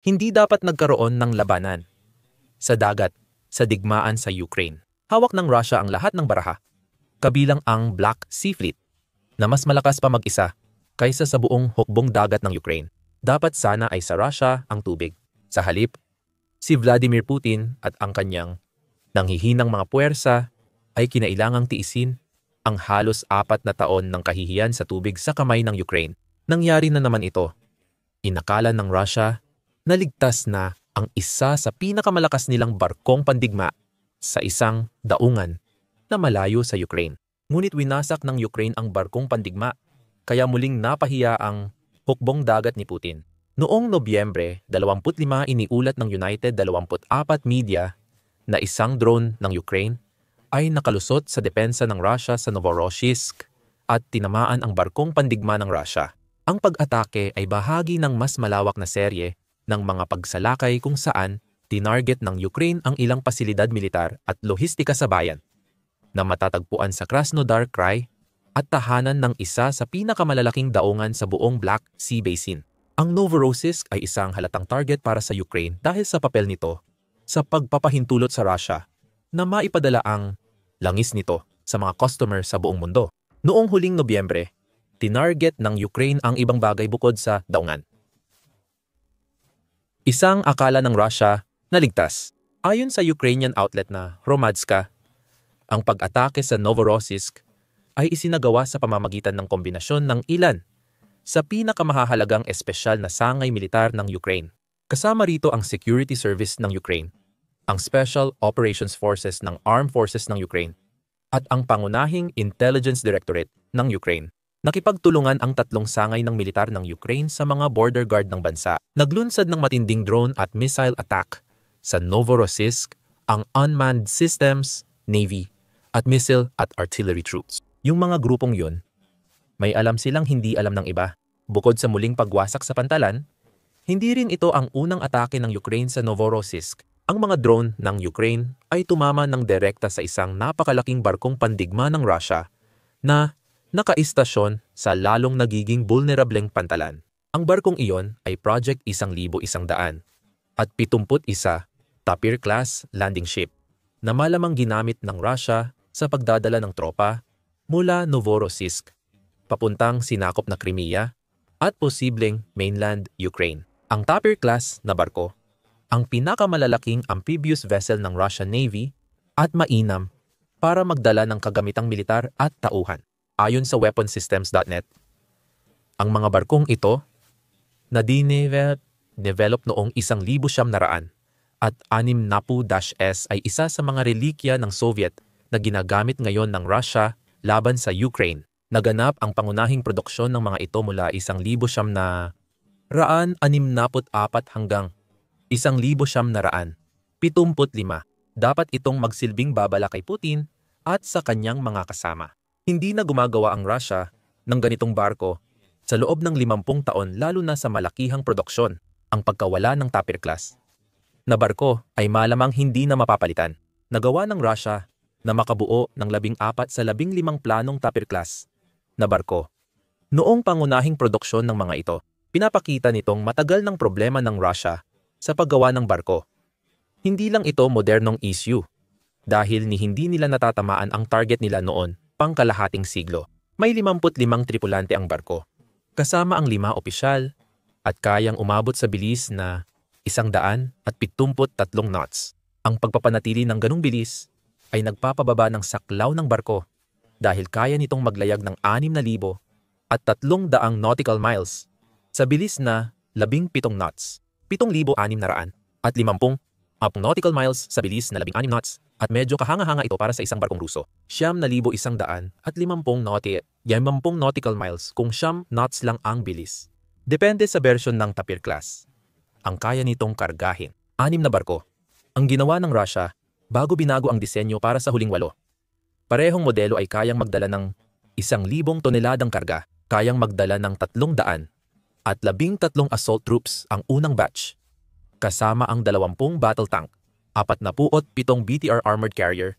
Hindi dapat nagkaroon ng labanan sa dagat sa digmaan sa Ukraine. Hawak ng Russia ang lahat ng baraha, kabilang ang Black Sea Fleet, na mas malakas pa mag-isa kaysa sa buong hukbong dagat ng Ukraine. Dapat sana ay sa Russia ang tubig. Sa halip, si Vladimir Putin at ang kanyang nanghihinang mga puwersa ay kinailangang tiisin ang halos 4 na taon ng kahihiyan sa tubig sa kamay ng Ukraine. Nangyari na naman ito. Inakala ng Russia na ligtas na ang isa sa pinakamalakas nilang barkong pandigma sa isang daungan na malayo sa Ukraine. Ngunit winasak ng Ukraine ang barkong pandigma, kaya muling napahiya ang hukbong dagat ni Putin. Noong Nobyembre 25 iniulat ng United 24 Media na isang drone ng Ukraine ay nakalusot sa depensa ng Russia sa Novorossiysk at tinamaan ang barkong pandigma ng Russia. Ang pag-atake ay bahagi ng mas malawak na serye ng mga pagsalakay kung saan tinarget ng Ukraine ang ilang pasilidad militar at lohistika sa bayan na matatagpuan sa Krasnodar Krai at tahanan ng isa sa pinakamalalaking daungan sa buong Black Sea Basin. Ang Novorossiysk ay isang halatang target para sa Ukraine dahil sa papel nito sa pagpapahintulot sa Russia na maipadala ang langis nito sa mga customer sa buong mundo. Noong huling Nobyembre, tinarget ng Ukraine ang ibang bagay bukod sa daungan. Isang akala ng Russia na ligtas. Ayon sa Ukrainian outlet na Hromadska, ang pag-atake sa Novorossiysk ay isinagawa sa pamamagitan ng kombinasyon ng ilan sa pinakamahahalagang espesyal na sangay militar ng Ukraine. Kasama rito ang Security Service ng Ukraine, ang Special Operations Forces ng Armed Forces ng Ukraine, at ang pangunahing Intelligence Directorate ng Ukraine. Nakipagtulungan ang 3 sangay ng militar ng Ukraine sa mga border guard ng bansa. Naglunsad ng matinding drone at missile attack sa Novorossiysk ang unmanned systems, navy, at missile at artillery troops. Yung mga grupong yun, may alam silang hindi alam ng iba. Bukod sa muling pagwasak sa pantalan, hindi rin ito ang unang atake ng Ukraine sa Novorossiysk. Ang mga drone ng Ukraine ay tumama ng direkta sa isang napakalaking barkong pandigma ng Russia na nakaistasyon sa lalong nagiging vulnerableng pantalan. Ang barkong iyon ay Project 1100 at 71 Tapir-class landing ship na malamang ginamit ng Russia sa pagdadala ng tropa mula Novorossiysk papuntang sinakop na Crimea at posibleng mainland Ukraine. Ang Tapir-class na barko, ang pinakamalalaking amphibious vessel ng Russian Navy at mainam para magdala ng kagamitang militar at tauhan. Ayon sa weaponsystems.net, ang mga barkong ito na dinevelop noong 1900 at 60-S ay isa sa mga relikya ng Soviet na ginagamit ngayon ng Russia laban sa Ukraine. Naganap ang pangunahing produksyon ng mga ito mula 1964 hanggang 1975. Dapat itong magsilbing babala kay Putin at sa kanyang mga kasama. Hindi na gumagawa ang Russia ng ganitong barko sa loob ng 50 taon, lalo na sa malakihang produksyon. Ang pagkawala ng Tapir-class na barko ay malamang hindi na mapapalitan. Nagawa ng Russia na makabuo ng 14 sa 15 planong Tapir-class na barko. Noong pangunahing produksyon ng mga ito, pinapakita nitong matagal ng problema ng Russia sa paggawa ng barko. Hindi lang ito modernong issue dahil hindi nila natatamaan ang target nila noon pangkalahating siglo. May 55 tripulante ang barko, kasama ang 5 opisyal at kayang umabot sa bilis na 173 knots. Ang pagpapanatili ng ganung bilis ay nagpapababa ng saklaw ng barko dahil kaya nitong maglayag ng 6,000 at 300 nautical miles sa bilis na 17 knots, 7,600 at 50 nautical miles sa bilis na 16 knots. At medyo kahanga-hanga ito para sa isang barkong Ruso. 9,100 at 50 nautical miles kung 9 knots lang ang bilis. Depende sa version ng Tapir-class. Ang kaya nitong kargahin. 6 na barko ang ginawa ng Russia bago binago ang disenyo para sa huling 8. Parehong modelo ay kayang magdala ng 1,000 toneladang karga, kayang magdala ng 300 at 13 assault troops ang unang batch, kasama ang 20 battle tank, 47 BTR armored carrier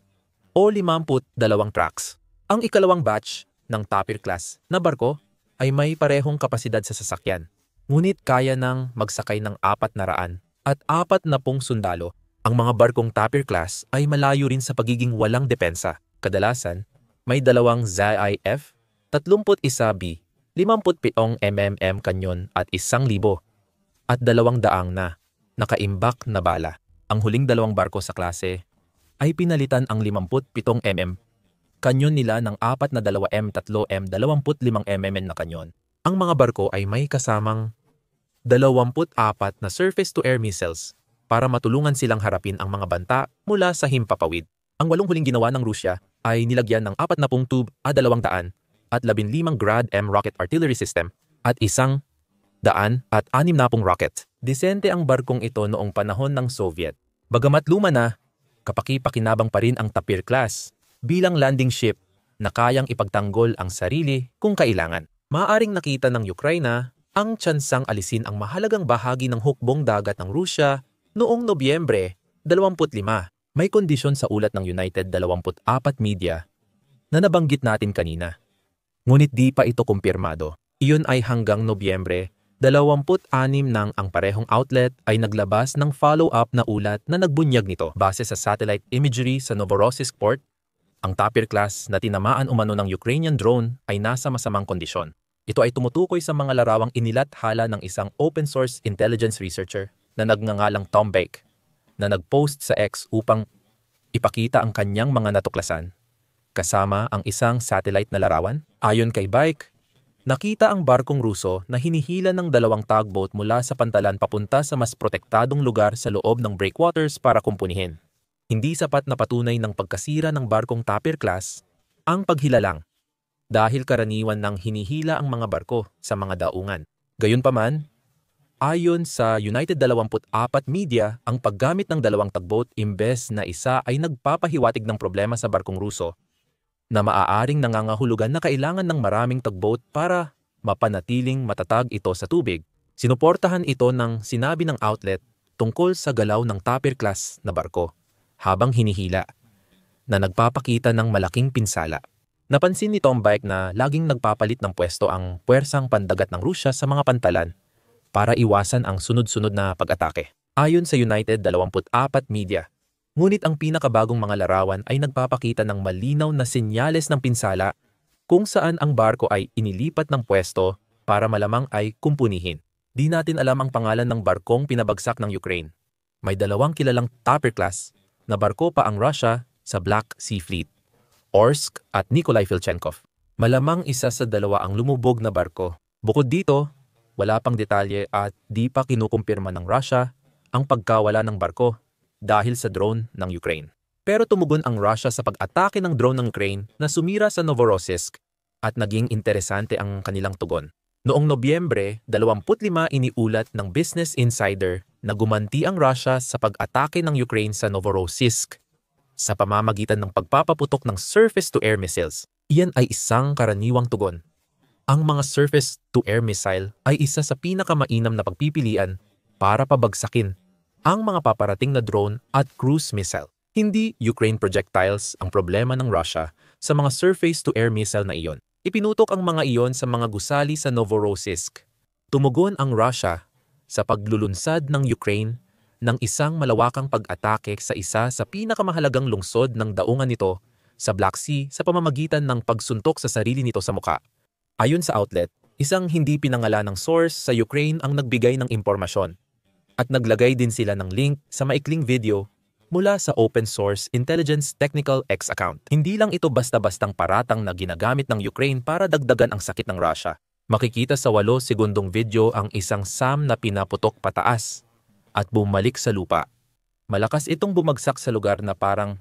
o 52 trucks. Ang ikalawang batch ng Tapir-class na barko ay may parehong kapasidad sa sasakyan, ngunit kaya nang magsakay ng 400 at 40 sundalo. Ang mga barkong Tapir class ay malayo rin sa pagiging walang depensa. Kadalasan, may dalawang ZIF, 31B, 57 mm kanyon at 1,000 at 200 na nakaimbak na bala. Ang huling dalawang barko sa klase ay pinalitan ang 57 mm kanyon nila ng 4 na 2M 3M 25 mm na kanyon. Ang mga barko ay may kasamang 24 na surface-to-air missiles para matulungan silang harapin ang mga banta mula sa himpapawid. Ang 8 huling ginawa ng Rusya ay nilagyan ng 40 tube A-200 at 15 Grad-M rocket artillery system at 160 rocket. Disente ang barkong ito noong panahon ng Soviet. Bagamat luma na, kapaki-pakinabang pa rin ang Tapir class bilang landing ship na kayang ipagtanggol ang sarili kung kailangan. Maaaring nakita ng Ukraina ang tsansang alisin ang mahalagang bahagi ng hukbong dagat ng Rusya noong Nobyembre 25. May kondisyon sa ulat ng United 24 Media na nabanggit natin kanina. Ngunit di pa ito kumpirmado. Iyon ay hanggang Nobyembre 26 nang ang parehong outlet ay naglabas ng follow-up na ulat na nagbunyag nito. Base sa satellite imagery sa Novorossiysk port, ang Tapir class na tinamaan umano ng Ukrainian drone ay nasa masamang kondisyon. Ito ay tumutukoy sa mga larawang inilathala ng isang open-source intelligence researcher na nagngangalang Tom Bake na nag-post sa X upang ipakita ang kanyang mga natuklasan, kasama ang isang satellite na larawan. Ayon kay Bake, nakita ang barkong Ruso na hinihila ng 2 tugboat mula sa pantalan papunta sa mas protektadong lugar sa loob ng breakwaters para kumpunihin. Hindi sapat na patunay ng pagkasira ng barkong Tapir class ang paghilalang dahil karaniwan nang hinihila ang mga barko sa mga daungan. Gayunpaman, ayon sa United 24 Media, ang paggamit ng 2 tugboat imbes na isa ay nagpapahiwatig ng problema sa barkong Ruso na maaaring nangangahulugan na kailangan ng maraming tugboat para mapanatiling matatag ito sa tubig. Sinuportahan ito ng sinabi ng outlet tungkol sa galaw ng Tapir class na barko habang hinihila na nagpapakita ng malaking pinsala. Napansin ni Tom Bake na laging nagpapalit ng pwesto ang puwersang pandagat ng Rusya sa mga pantalan para iwasan ang sunod-sunod na pag-atake. Ayon sa United 24 Media, ngunit ang pinakabagong mga larawan ay nagpapakita ng malinaw na senyales ng pinsala kung saan ang barko ay inilipat ng pwesto para malamang ay kumpunihin. Di natin alam ang pangalan ng barkong pinabagsak ng Ukraine. May 2 kilalang Tapir class na barko pa ang Russia sa Black Sea Fleet, Orsk at Nikolai Filchenkov. Malamang isa sa 2 ang lumubog na barko. Bukod dito, wala pang detalye at di pa kinukumpirma ng Russia ang pagkawala ng barko dahil sa drone ng Ukraine. Pero tumugon ang Russia sa pag-atake ng drone ng Ukraine na sumira sa Novorossiysk at naging interesante ang kanilang tugon. Noong Nobyembre 25 iniulat ng Business Insider na gumanti ang Russia sa pag-atake ng Ukraine sa Novorossiysk sa pamamagitan ng pagpapaputok ng surface-to-air missiles. Iyan ay isang karaniwang tugon. Ang mga surface-to-air missile ay isa sa pinakamainam na pagpipilian para pabagsakin ang mga paparating na drone at cruise missile. Hindi Ukraine projectiles ang problema ng Russia sa mga surface-to-air missile na iyon. Ipinutok ang mga iyon sa mga gusali sa Novorossiysk. Tumugon ang Russia sa paglulunsad ng Ukraine ng isang malawakang pag-atake sa isa sa pinakamahalagang lungsod ng daungan nito sa Black Sea sa pamamagitan ng pagsuntok sa sarili nito sa muka. Ayon sa outlet, isang hindi pinangalanang source sa Ukraine ang nagbigay ng impormasyon at naglagay din sila ng link sa maikling video mula sa open source Intelligence Technical X account. Hindi lang ito basta-bastang paratang na ginagamit ng Ukraine para dagdagan ang sakit ng Russia. Makikita sa 8 segundong video ang isang SAM na pinaputok pataas at bumalik sa lupa. Malakas itong bumagsak sa lugar na parang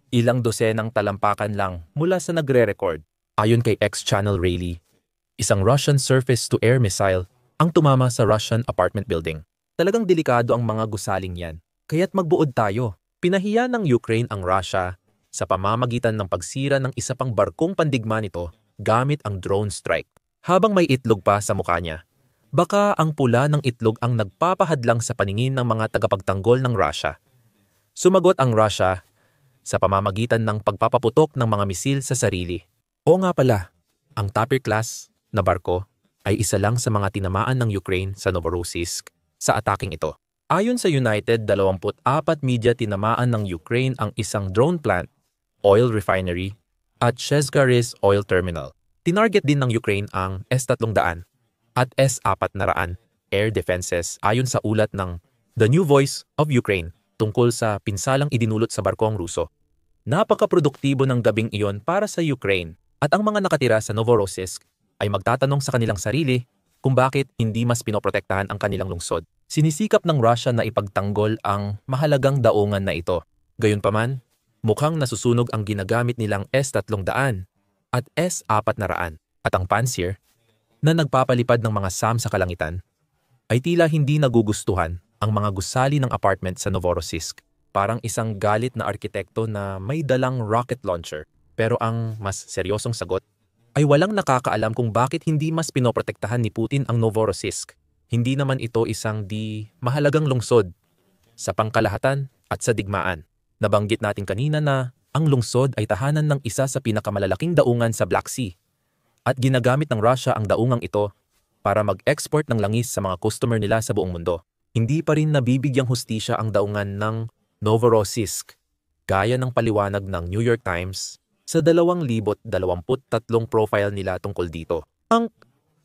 ilang dosenang talampakan lang mula sa nagre-record. Ayon kay X-Channel Rally, isang Russian surface-to-air missile ang tumama sa Russian apartment building. Talagang delikado ang mga gusaling yan, kaya't magbuod tayo. Pinahiya ng Ukraine ang Russia sa pamamagitan ng pagsira ng isa pang barkong pandigma nito gamit ang drone strike. Habang may itlog pa sa mukha niya, baka ang pula ng itlog ang nagpapahadlang sa paningin ng mga tagapagtanggol ng Russia. Sumagot ang Russia sa pamamagitan ng pagpapaputok ng mga misil sa sarili. O nga pala, ang Tapir class na barko ay isa lang sa mga tinamaan ng Ukraine sa Novorossiysk sa ataking ito. Ayon sa United, 24 media tinamaan ng Ukraine ang isang drone plant, oil refinery, at Chezgaris Oil Terminal. Tinarget din ng Ukraine ang S-300 at S-400 air defenses ayon sa ulat ng The New Voice of Ukraine tungkol sa pinsalang idinulot sa barkong Ruso. Napakaproduktibo ng gabing iyon para sa Ukraine at ang mga nakatira sa Novorossiysk ay magtatanong sa kanilang sarili kung bakit hindi mas pinoprotektahan ang kanilang lungsod. Sinisikap ng Russia na ipagtanggol ang mahalagang daungan na ito. Gayunpaman, mukhang nasusunog ang ginagamit nilang S-300 at S-400 at ang Pantsir na nagpapalipad ng mga SAM sa kalangitan ay tila hindi nagugustuhan ang mga gusali ng apartment sa Novorossiysk. Parang isang galit na arkitekto na may dalang rocket launcher. Pero ang mas seryosong sagot ay walang nakakaalam kung bakit hindi mas pinoprotektahan ni Putin ang Novorossiysk. Hindi naman ito isang di mahalagang lungsod sa pangkalahatan at sa digmaan. Nabanggit natin kanina na ang lungsod ay tahanan ng isa sa pinakamalalaking daungan sa Black Sea at ginagamit ng Russia ang daungang ito para mag-export ng langis sa mga customer nila sa buong mundo. Hindi pa rin nabibigyang hustisya ang daungan ng Novorossiysk, gaya ng paliwanag ng New York Times sa 2023 profile nila tungkol dito. Ang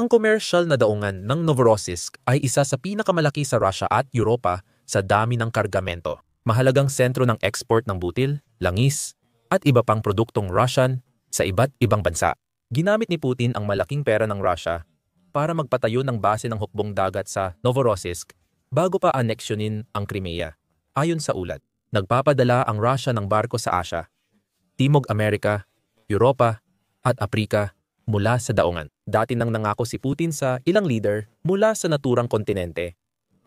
commercial na daungan ng Novorossiysk ay isa sa pinakamalaki sa Russia at Europa sa dami ng kargamento. Mahalagang sentro ng export ng butil, langis, at iba pang produktong Russian sa iba't ibang bansa. Ginamit ni Putin ang malaking pera ng Russia para magpatayo ng base ng hukbong dagat sa Novorossiysk bago pa aneksyonin ang Crimea. Ayon sa ulat, nagpapadala ang Russia ng barko sa Asia, Timog Amerika, Europa, at Aprika mula sa daungan. Dati nang nangako si Putin sa ilang leader mula sa naturang kontinente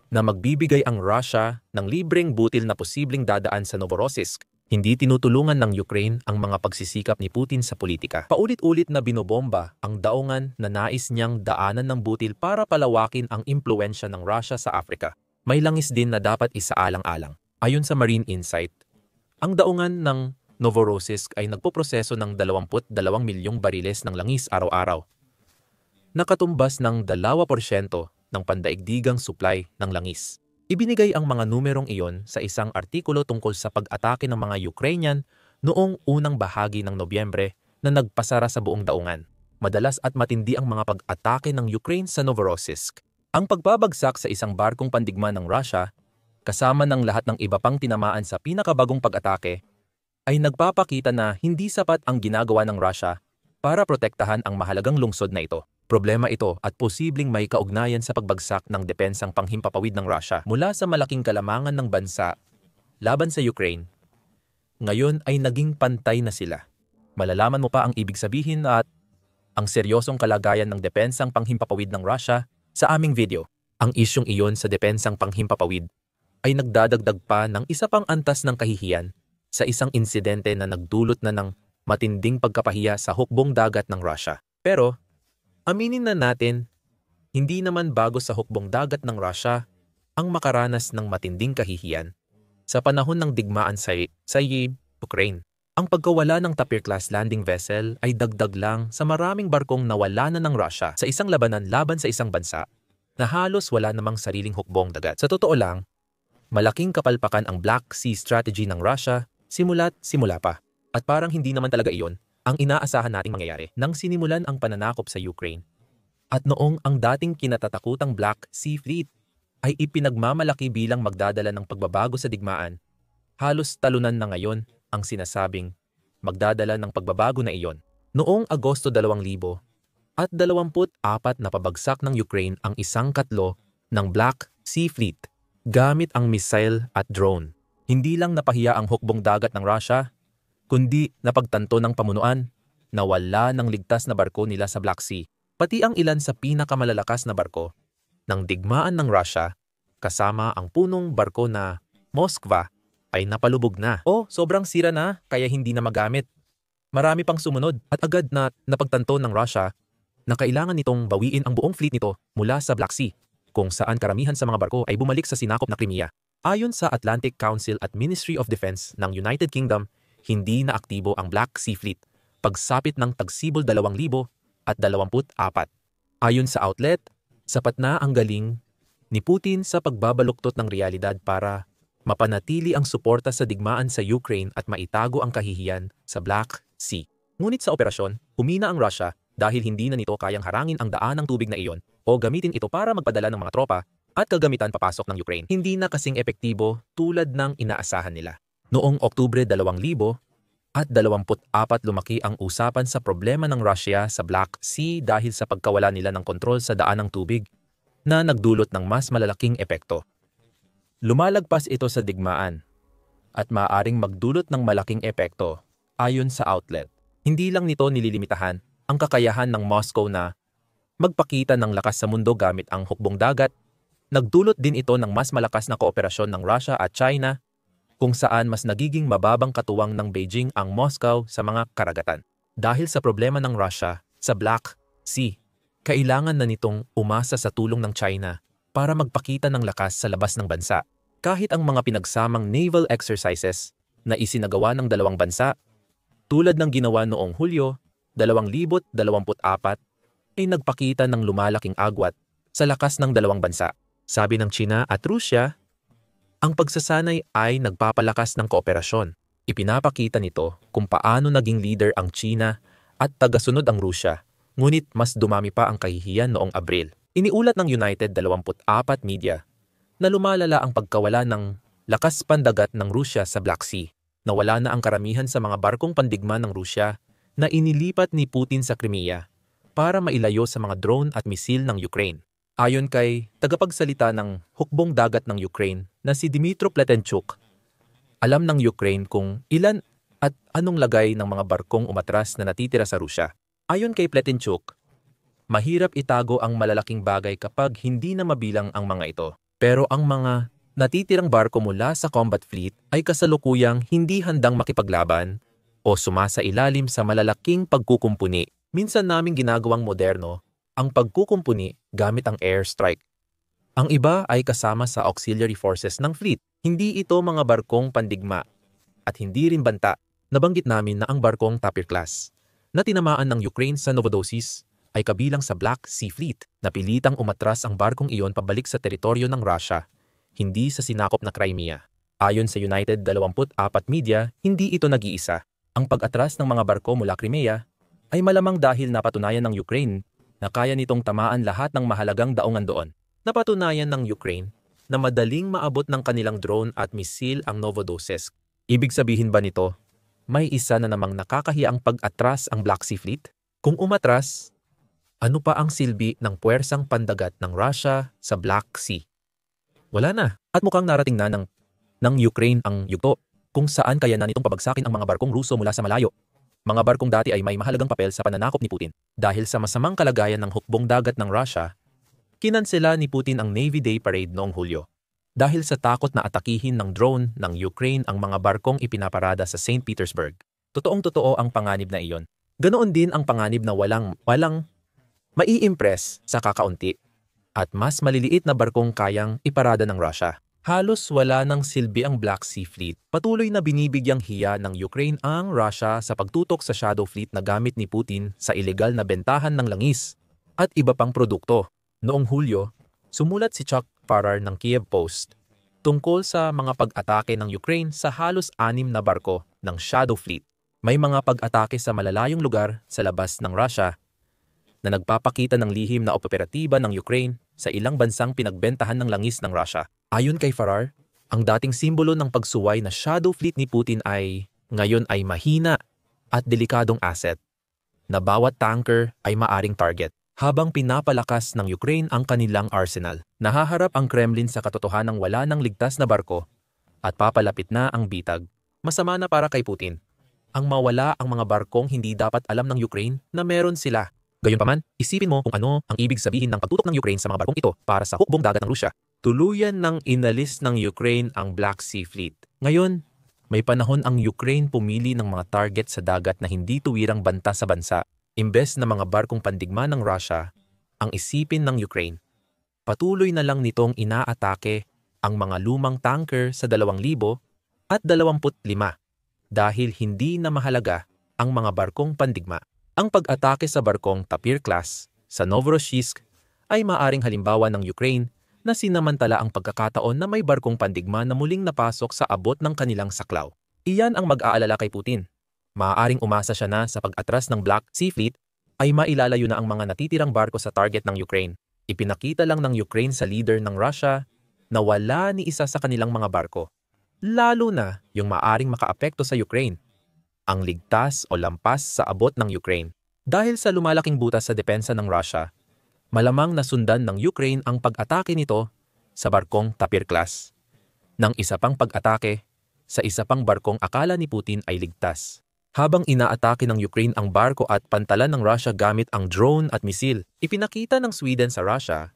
na magbibigay ang Russia ng libreng butil na posibleng dadaan sa Novorossiysk. Hindi tinutulungan ng Ukraine ang mga pagsisikap ni Putin sa politika. Paulit-ulit na binobomba ang daungan na nais niyang daanan ng butil para palawakin ang impluensya ng Russia sa Africa. May langis din na dapat isaalang-alang. Ayon sa Marine Insight, ang daungan ng Novorossiysk ay nagpoproseso ng 22 milyong bariles ng langis araw-araw, nakatumbas ng 2% ng pandaigdigang supply ng langis. Ibinigay ang mga numerong iyon sa isang artikulo tungkol sa pag-atake ng mga Ukrainian noong unang bahagi ng Nobyembre na nagpasara sa buong daungan. Madalas at matindi ang mga pag-atake ng Ukraine sa Novorossiysk. Ang pagbabagsak sa isang barkong pandigma ng Russia, kasama ng lahat ng iba pang tinamaan sa pinakabagong pag-atake, ay nagpapakita na hindi sapat ang ginagawa ng Russia para protektahan ang mahalagang lungsod na ito. Problema ito at posibleng may kaugnayan sa pagbagsak ng depensang panghimpapawid ng Russia mula sa malaking kalamangan ng bansa laban sa Ukraine. Ngayon ay naging pantay na sila. Malalaman mo pa ang ibig sabihin at ang seryosong kalagayan ng depensang panghimpapawid ng Russia sa aming video. Ang isyong iyon sa depensang panghimpapawid ay nagdadagdag pa ng isa pang antas ng kahihiyan sa isang insidente na nagdulot na ng matinding pagkapahiya sa hukbong dagat ng Russia. Pero, aminin na natin, hindi naman bago sa hukbong dagat ng Russia ang makaranas ng matinding kahihiyan sa panahon ng digmaan sa Ukraine. Ang pagkawala ng Tapir-class landing vessel ay dagdag lang sa maraming barkong nawala na ng Russia sa isang labanan laban sa isang bansa na halos wala namang sariling hukbong dagat. Sa totoo lang, malaking kapalpakan ang Black Sea strategy ng Russia simula pa. At parang hindi naman talaga iyon ang inaasahan nating mangyayari nang sinimulan ang pananakop sa Ukraine. At noong ang dating kinatatakutang Black Sea Fleet ay ipinagmamalaki bilang magdadala ng pagbabago sa digmaan, halos talunan na ngayon ang sinasabing magdadala ng pagbabago na iyon. Noong Agosto 2000 at 24 na pabagsak ng Ukraine ang isang katlo ng Black Sea Fleet gamit ang missile at drone. Hindi lang napahiya ang hukbong dagat ng Russia, kundi napagtanto ng pamunuan na wala ng ligtas na barko nila sa Black Sea. Pati ang ilan sa pinakamalalakas na barko ng digmaan ng Russia, kasama ang punong barko na Moskva, ay napalubog na. O sobrang sira na kaya hindi na magamit. Marami pang sumunod at agad na napagtanto ng Russia na kailangan nitong bawiin ang buong fleet nito mula sa Black Sea, kung saan karamihan sa mga barko ay bumalik sa sinakop na Crimea. Ayon sa Atlantic Council at Ministry of Defense ng United Kingdom, hindi na aktibo ang Black Sea Fleet pagsapit ng tagsibol 2024. Ayon sa outlet, sapat na ang galing ni Putin sa pagbabaluktot ng realidad para mapanatili ang suporta sa digmaan sa Ukraine at maitago ang kahihiyan sa Black Sea. Ngunit sa operasyon, humina ang Russia dahil hindi na nito kayang harangin ang daan ng tubig na iyon o gamitin ito para magpadala ng mga tropa at kagamitan papasok ng Ukraine. Hindi na kasing epektibo tulad ng inaasahan nila. Noong Oktubre 2024 lumaki ang usapan sa problema ng Russia sa Black Sea dahil sa pagkawala nila ng kontrol sa daan ng tubig na nagdulot ng mas malalaking epekto. Lumalagpas ito sa digmaan at maaaring magdulot ng malaking epekto ayon sa outlet. Hindi lang nito nililimitahan ang kakayahan ng Moscow na magpakita ng lakas sa mundo gamit ang hukbong dagat, nagdulot din ito ng mas malakas na kooperasyon ng Russia at China kung saan mas nagiging mababang katuwang ng Beijing ang Moscow sa mga karagatan. Dahil sa problema ng Russia sa Black Sea, kailangan na nitong umasa sa tulong ng China para magpakita ng lakas sa labas ng bansa. Kahit ang mga pinagsamang naval exercises na isinagawa ng dalawang bansa, tulad ng ginawa noong Hulyo 2024, ay nagpakita ng lumalaking agwat sa lakas ng dalawang bansa. Sabi ng China at Rusya, ang pagsasanay ay nagpapalakas ng kooperasyon. Ipinapakita nito kung paano naging leader ang China at tagasunod ang Rusya. Ngunit mas dumami pa ang kahihiyan noong Abril. Iniulat ng United 24 Media na lumalala ang pagkawala ng lakas pandagat ng Rusya sa Black Sea. Nawala na ang karamihan sa mga barkong pandigma ng Rusya na inilipat ni Putin sa Crimea para mailayo sa mga drone at misil ng Ukraine. Ayon kay tagapagsalita ng hukbong dagat ng Ukraine na si Dmytro Pletenchuk, alam ng Ukraine kung ilan at anong lagay ng mga barkong umatras na natitira sa Rusya. Ayon kay Pletenchuk, mahirap itago ang malalaking bagay kapag hindi na mabilang ang mga ito. Pero ang mga natitirang barko mula sa combat fleet ay kasalukuyang hindi handang makipaglaban o sumasailalim sa malalaking pagkukumpuni. Minsan naming ginagawang moderno ang pagkukumpuni gamit ang airstrike. Ang iba ay kasama sa auxiliary forces ng fleet. Hindi ito mga barkong pandigma at hindi rin banta. Nabanggit namin na ang barkong Tapir class na tinamaan ng Ukraine sa Novorossiysk ay kabilang sa Black Sea Fleet. Napilitang umatras ang barkong iyon pabalik sa teritoryo ng Russia, hindi sa sinakop na Crimea. Ayon sa United 24 Media, hindi ito nag-iisa. Ang pag-atras ng mga barko mula Crimea ay malamang dahil napatunayan ng Ukraine na kaya nitong tamaan lahat ng mahalagang daungan doon. Napatunayan ng Ukraine na madaling maabot ng kanilang drone at misil ang Novorossiysk. Ibig sabihin ba nito, may isa na namang nakakahiyaang pag-atras ang Black Sea Fleet? Kung umatras, ano pa ang silbi ng puwersang pandagat ng Russia sa Black Sea? Wala na. At mukhang narating na ng Ukraine ang yugto kung saan kaya na nitong pabagsakin ang mga barkong Ruso mula sa malayo. Mga barkong dati ay may mahalagang papel sa pananakop ni Putin. Dahil sa masamang kalagayan ng hukbong dagat ng Russia, kinansela ni Putin ang Navy Day Parade noong Hulyo. Dahil sa takot na atakihin ng drone ng Ukraine ang mga barkong ipinaparada sa St. Petersburg. Totoong-totoo ang panganib na iyon. Ganoon din ang panganib na walang mai-impress sa kakaunti at mas maliliit na barkong kayang iparada ng Russia. Halos wala ng silbi ang Black Sea Fleet. Patuloy na binibigyang hiya ng Ukraine ang Russia sa pagtutok sa Shadow Fleet na gamit ni Putin sa ilegal na bentahan ng langis at iba pang produkto. Noong Hulyo, sumulat si Chuck Farrar ng Kiev Post tungkol sa mga pag-atake ng Ukraine sa halos 6 na barko ng Shadow Fleet. May mga pag-atake sa malalayong lugar sa labas ng Russia na nagpapakita ng lihim na operatiba ng Ukraine sa ilang bansang pinagbentahan ng langis ng Russia. Ayon kay Farrar, ang dating simbolo ng pagsuway na Shadow Fleet ni Putin ay ngayon ay mahina at delikadong asset na bawat tanker ay maaring target. Habang pinapalakas ng Ukraine ang kanilang arsenal, nahaharap ang Kremlin sa katotohanang wala ng ligtas na barko at papalapit na ang bitag. Masama na para kay Putin ang mawala ang mga barkong hindi dapat alam ng Ukraine na meron sila. Gayunpaman, isipin mo kung ano ang ibig sabihin ng pagtutok ng Ukraine sa mga barkong ito para sa hukbong dagat ng Rusya. Tuluyan ng inalis ng Ukraine ang Black Sea Fleet. Ngayon, may panahon ang Ukraine pumili ng mga target sa dagat na hindi tuwirang banta sa bansa. Imbes na mga barkong pandigma ng Russia ang isipin ng Ukraine. Patuloy na lang nitong inaatake ang mga lumang tanker sa 2025 dahil hindi na mahalaga ang mga barkong pandigma. Ang pag-atake sa barkong Tapir class sa Novorossiysk ay maaring halimbawa ng Ukraine na sinamantala ang pagkakataon na may barkong pandigma na muling napasok sa abot ng kanilang saklaw. Iyan ang mag-aalala kay Putin. Maaaring umasa siya na sa pag-atras ng Black Sea Fleet ay mailalayo na ang mga natitirang barko sa target ng Ukraine. Ipinakita lang ng Ukraine sa leader ng Russia na wala ni isa sa kanilang mga barko, lalo na yung maaring makaapekto sa Ukraine, ang ligtas o lampas sa abot ng Ukraine. Dahil sa lumalaking butas sa depensa ng Russia, malamang nasundan ng Ukraine ang pag-atake nito sa barkong Tapir class, ng isa pang pag-atake sa isa pang barkong akala ni Putin ay ligtas. Habang inaatake ng Ukraine ang barko at pantalan ng Russia gamit ang drone at misil, ipinakita ng Sweden sa Russia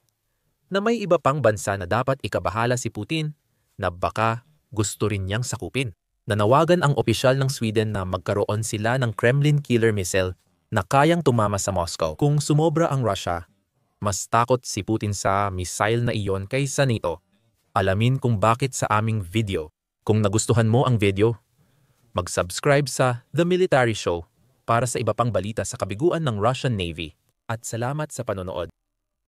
na may iba pang bansa na dapat ikabahala si Putin na baka gusto rin niyang sakupin. Nanawagan ang opisyal ng Sweden na magkaroon sila ng Kremlin killer missile na kayang tumama sa Moscow. Kung sumobra ang Russia, mas takot si Putin sa missile na iyon kaysa nito. Alamin kung bakit sa aming video. Kung nagustuhan mo ang video, mag-subscribe sa The Military Show para sa iba pang balita sa kabiguan ng Russian Navy. At salamat sa panonood.